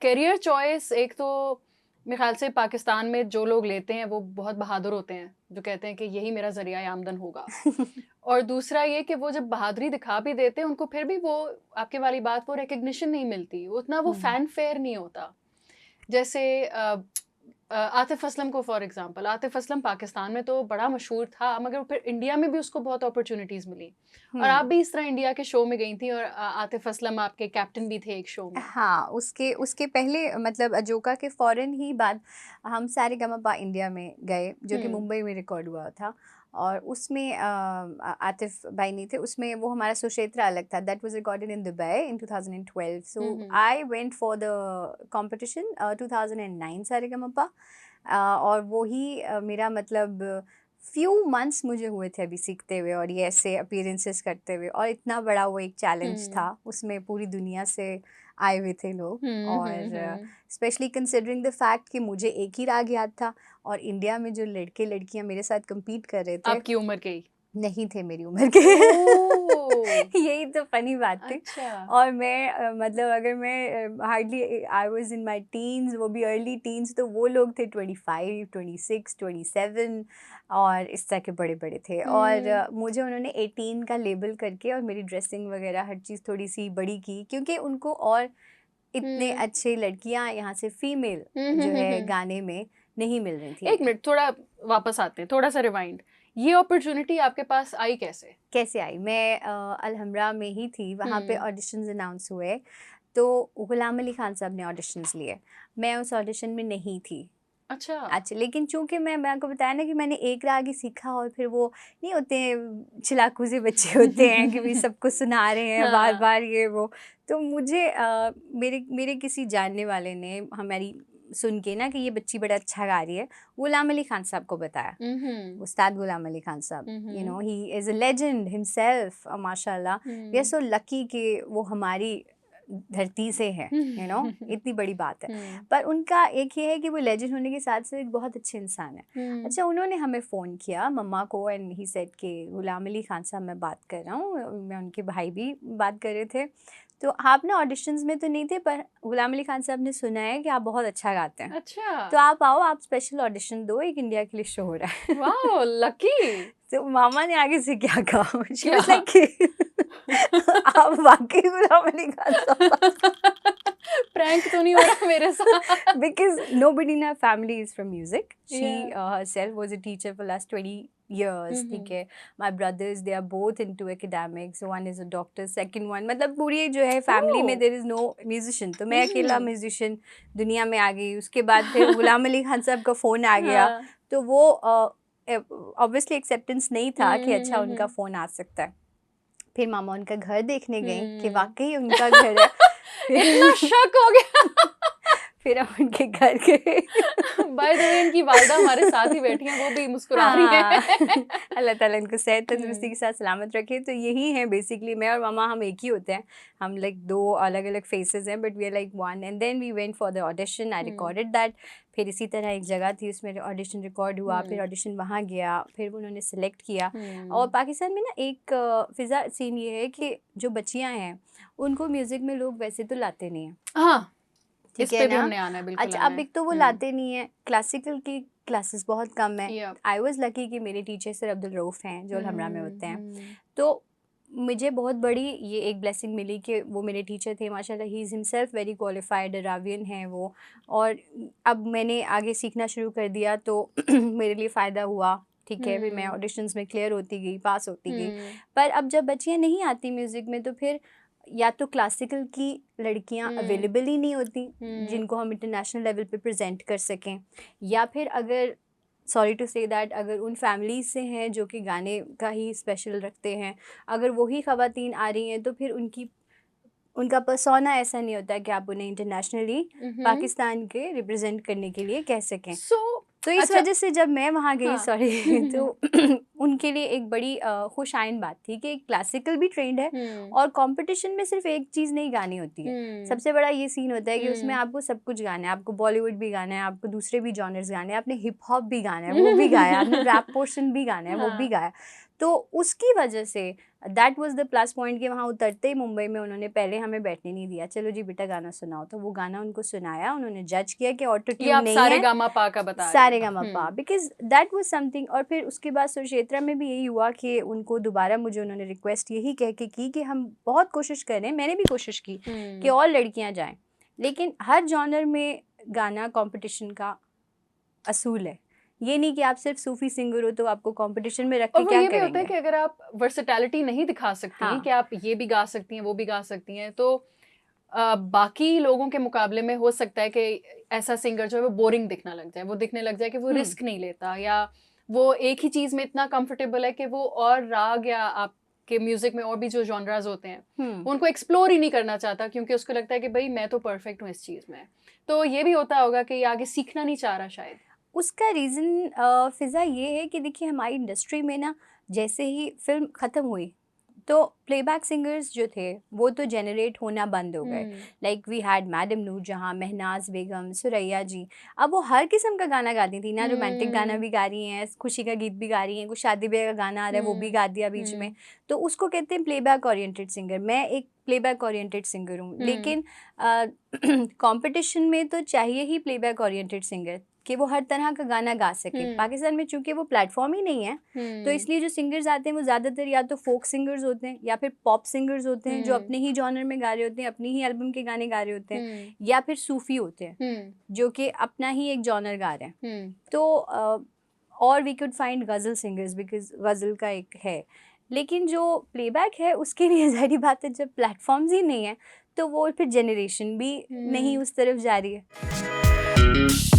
Career choice एक तो मेरे ख्याल से पाकिस्तान में जो लोग लेते हैं वो बहुत बहादुर होते हैं, जो कहते हैं कि यही मेरा ज़रिया आमदन होगा। और दूसरा ये कि वो जब बहादुरी दिखा भी देते हैं, उनको फिर भी वो आपके वाली बात, वो रिकग्निशन नहीं मिलती, उतना वो फैन फेयर नहीं होता। जैसे आतिफ असलम को फॉर एग्जांपल, आतिफ असलम पाकिस्तान में तो बड़ा मशहूर था, मगर फिर इंडिया में भी उसको बहुत अपॉर्चुनिटीज़ मिली। और आप भी इस तरह इंडिया के शो में गई थी, और आतिफ असलम आपके कैप्टन भी थे एक शो में। हाँ, उसके उसके पहले मतलब अजोका के फ़ौरन ही बाद हम सारेगामापा इंडिया में गए, जो कि मुंबई में रिकॉर्ड हुआ था। और उसमें आतिफ भाई नहीं थे उसमें, वो हमारा सुक्षेत्र अलग था। That was recorded in Dubai in 2012। So I went for the competition 2009 Sa Re Ga Ma Pa. और वो ही मेरा मतलब फ्यू मंथ्स मुझे हुए थे अभी सीखते हुए, और ये ऐसे अपीयरेंसेस करते हुए, और इतना बड़ा वो एक चैलेंज था, उसमें पूरी दुनिया से आए हुए थे लोग। और स्पेशली कंसिडरिंग द फैक्ट कि मुझे एक ही राग याद था, और इंडिया में जो लड़के लड़कियां मेरे साथ compete कर रहे थे आपकी उम्र के ही नहीं थे, मेरी उम्र के। यही तो फनी बात थी। अच्छा। और मैं मतलब अगर मैं hardly I was in my teens, वो भी अर्ली टीन्स, तो वो लोग थे 25, 26, 27 और इस तरह के बड़े बड़े थे। और मुझे उन्होंने 18 का लेबल करके और मेरी ड्रेसिंग वगैरह हर चीज़ थोड़ी सी बड़ी की, क्योंकि उनको और इतने अच्छे लड़कियां यहाँ से फीमेल जो है गाने में नहीं मिल रही थी। एक मिनट, थोड़ा वापस आते हैं, थोड़ा सा रिवाइंड। ये अपॉर्चुनिटी आपके पास आई कैसे? कैसे आई? मैं अलहमरा में ही थी, वहाँ पे ऑडिशंस अनाउंस हुए, तो गुलाम अली खान साहब ने ऑडिशंस लिए। मैं उस ऑडिशन में नहीं थी। अच्छा। लेकिन चूंकि मैं आपको बताया ना कि मैंने एक राग ही सीखा, और फिर वो नहीं होते चिलाकू से बच्चे होते हैं कि भाई सबको सुना रहे हैं बार बार ये वो, तो मुझे मेरे मेरे किसी जानने वाले ने हमारी सुन के ना कि ये बच्ची बड़ा अच्छा गा रही है, गुलाम अली खान साहब को बताया। उस्ताद गुलाम अली खान साहब, you know, he is a legend himself, माशाल्लाह। वी आर सो लकी कि वो हमारी धरती से है, यू नो, इतनी बड़ी बात है। पर उनका एक ये है कि वो लेजेंड होने के साथ साथ एक बहुत अच्छे इंसान है। अच्छा, उन्होंने हमें फ़ोन किया मम्मा को, एंड ही सेड कि गुलाम अली खान साहब मैं बात कर रहा हूँ, मैं उनके भाई भी बात कर रहे थे, तो आप ना ऑडिशंस में तो नहीं थे, पर गुलाम अली खान साहब ने सुना है कि आप बहुत अच्छा गाते हैं, अच्छा, तो आप आओ, आप स्पेशल ऑडिशन दो, एक इंडिया के लिए शो हो रहा है। Wow, lucky. तो मामा ने आगे से क्या कहा, शी वाज लाइक आप वाकई गुलाम अली खान साहब। प्रैंक तो नहीं हो रहा मेरे साथ? Because nobody in our family is from music. She herself was a teacher for last 20 years. ठीक है, my brothers, they are both into academics. One is a doctor, second one मतलब पूरी जो है फैमिली में there is no musician. तो मैं अकेला म्यूजिशियन दुनिया में आ गई। उसके बाद फिर गुलाम अली खान साहब का फ़ोन आ गया, तो वो ऑब्वियसली एक्सेप्टेंस नहीं था कि अच्छा उनका फ़ोन आ सकता है। फिर मामा उनका घर देखने गई कि वाकई उनका घर है। इतना शक हो गया। फिर हम उनके घर गए। बाय द वे, इनकी वालदा हमारे साथ ही बैठी हैं, वो भी मुस्कुरा रही हैं। अल्लाह ताला इनको सेहत तंदुरुस्ती के साथ सलामत रखे। तो यही है बेसिकली, मैं और मामा हम एक ही होते हैं, हम लाइक दो अलग अलग फेसेस हैं, but we are like one. And then we went for the audition, I recorded that. फिर इसी तरह एक जगह थी, उसमें ऑडिशन रिकॉर्ड हुआ, फिर ऑडिशन वहाँ गया, फिर उन्होंने सेलेक्ट किया। और पाकिस्तान में ना एक फ़िज़ा सीन ये है कि जो बच्चियाँ हैं उनको म्यूज़िक में लोग वैसे तो लाते नहीं हैं। हाँ, ठीक है ना? हमने आना है, बिल्कुल। अच्छा, अब एक तो वो लाते नहीं है, क्लासिकल की क्लासेस बहुत कम है। आई वाज लकी कि मेरे टीचर सर अब्दुल रऊफ़ हैं जो अलहमरा में होते हैं, तो मुझे बहुत बड़ी ये एक ब्लेसिंग मिली कि वो मेरे टीचर थे। माशाल्लाह, he is himself very qualified Arabian हैं वो। और अब मैंने आगे सीखना शुरू कर दिया, तो मेरे लिए फ़ायदा हुआ। ठीक है, फिर मैं ऑडिशंस में क्लियर होती गई, पास होती गई। पर अब जब बच्चियाँ नहीं आती म्यूज़िक में, तो फिर या तो क्लासिकल की लड़कियां अवेलेबल ही नहीं होती जिनको हम इंटरनेशनल लेवल पे प्रेजेंट कर सकें, या फिर अगर सॉरी टू से दैट अगर उन फैमिलीज से हैं जो कि गाने का ही स्पेशल रखते हैं, अगर वही ख़वातीन आ रही हैं, तो फिर उनका पर्सोना ऐसा नहीं होता कि आप उन्हें इंटरनेशनली पाकिस्तान के रिप्रेजेंट करने के लिए कह सकें। तो इस वजह से जब मैं वहाँ गई, सॉरी, तो उनके लिए एक बड़ी खुश आइन बात थी कि क्लासिकल भी ट्रेंड है, और कंपटीशन में सिर्फ एक चीज़ नहीं गानी होती है। सबसे बड़ा ये सीन होता है कि उसमें आपको सब कुछ गाना है, आपको बॉलीवुड भी गाना है, आपको दूसरे भी जॉनर्स गाने हैं, आपने हिप हॉप भी गाना है, वो भी गाया, आपने रैप पोर्शन भी गाना है, वो भी गाया। तो उसकी वजह say that was the plus point कि वहाँ उतरते ही मुंबई में उन्होंने पहले हमें बैठने नहीं दिया, चलो जी बेटा गाना सुनाओ, तो वो गाना उनको सुनाया, उन्होंने जज किया कि ऑटो ट्यून नहीं है, सारे गामा पा का बता सारे गामा पा, बिकॉज दैट वाज समथिंग। और फिर उसके बाद सुरक्षेत्रा में भी यही हुआ कि उनको दोबारा मुझे उन्होंने रिक्वेस्ट यही कह के की कि हम बहुत कोशिश कर रहे हैं, मैंने भी कोशिश की कि और लड़कियां जाएं, लेकिन हर जॉनर में गाना कंपटीशन का असूल है, ये नहीं कि आप सिर्फ सूफी सिंगर हो तो आपको कंपटीशन में रख के क्या ये करेंगे। भी होता है कि अगर आप वर्सेटैलिटी नहीं दिखा सकती हैं कि आप ये भी गा सकती हैं वो भी गा सकती हैं, तो बाकी लोगों के मुकाबले में हो सकता है कि ऐसा सिंगर जो है वो बोरिंग दिखना लग जाए, वो दिखने लग जाए कि वो रिस्क नहीं लेता, या वो एक ही चीज में इतना कंफर्टेबल है कि वो और राग या आपके म्यूजिक में और भी जो जॉनराज होते हैं वो उनको एक्सप्लोर ही नहीं करना चाहता, क्योंकि उसको लगता है कि भाई मैं तो परफेक्ट हूँ इस चीज में। तो ये भी होता होगा कि ये आगे सीखना नहीं चाह रहा शायद। उसका रीज़न फ़िज़ा ये है कि देखिए हमारी इंडस्ट्री में ना जैसे ही फिल्म ख़त्म हुई तो प्लेबैक सिंगर्स जो थे वो तो जनरेट होना बंद हो गए। Like we had madam Noorjahan, Mehnaz Begum, Suraiya ji, अब वो हर किस्म का गाना गाती थी ना, रोमांटिक गाना भी गा रही हैं, खुशी का गीत भी गा रही हैं, कुछ शादी ब्याह का गाना आ रहा है वो भी गा दिया बीच में, तो उसको कहते हैं प्लेबैक ओरिएंटेड सिंगर। मैं एक प्लेबैक ओरिएंटेड सिंगर हूँ, लेकिन कंपटीशन में तो चाहिए ही प्लेबैक ओरिएंटेड सिंगर कि वो हर तरह का गाना गा सके। पाकिस्तान में चूंकि वो प्लेटफॉर्म ही नहीं है, तो इसलिए जो सिंगर्स आते हैं वो ज़्यादातर या तो फोक सिंगर्स होते हैं या फिर पॉप सिंगर्स होते हैं जो अपने ही जॉनर में गा रहे होते हैं, अपनी ही एल्बम के गाने गा रहे होते हैं, या फिर सूफी होते हैं जो कि अपना ही एक जॉनर गा रहे हैं। तो और we could find ghazal singers because ghazal का एक है, लेकिन जो प्लेबैक है उसके लिए ज़ाहिर बात है जब प्लेटफॉर्म्स ही नहीं है तो वो फिर जनरेशन भी नहीं उस तरफ जा रही है।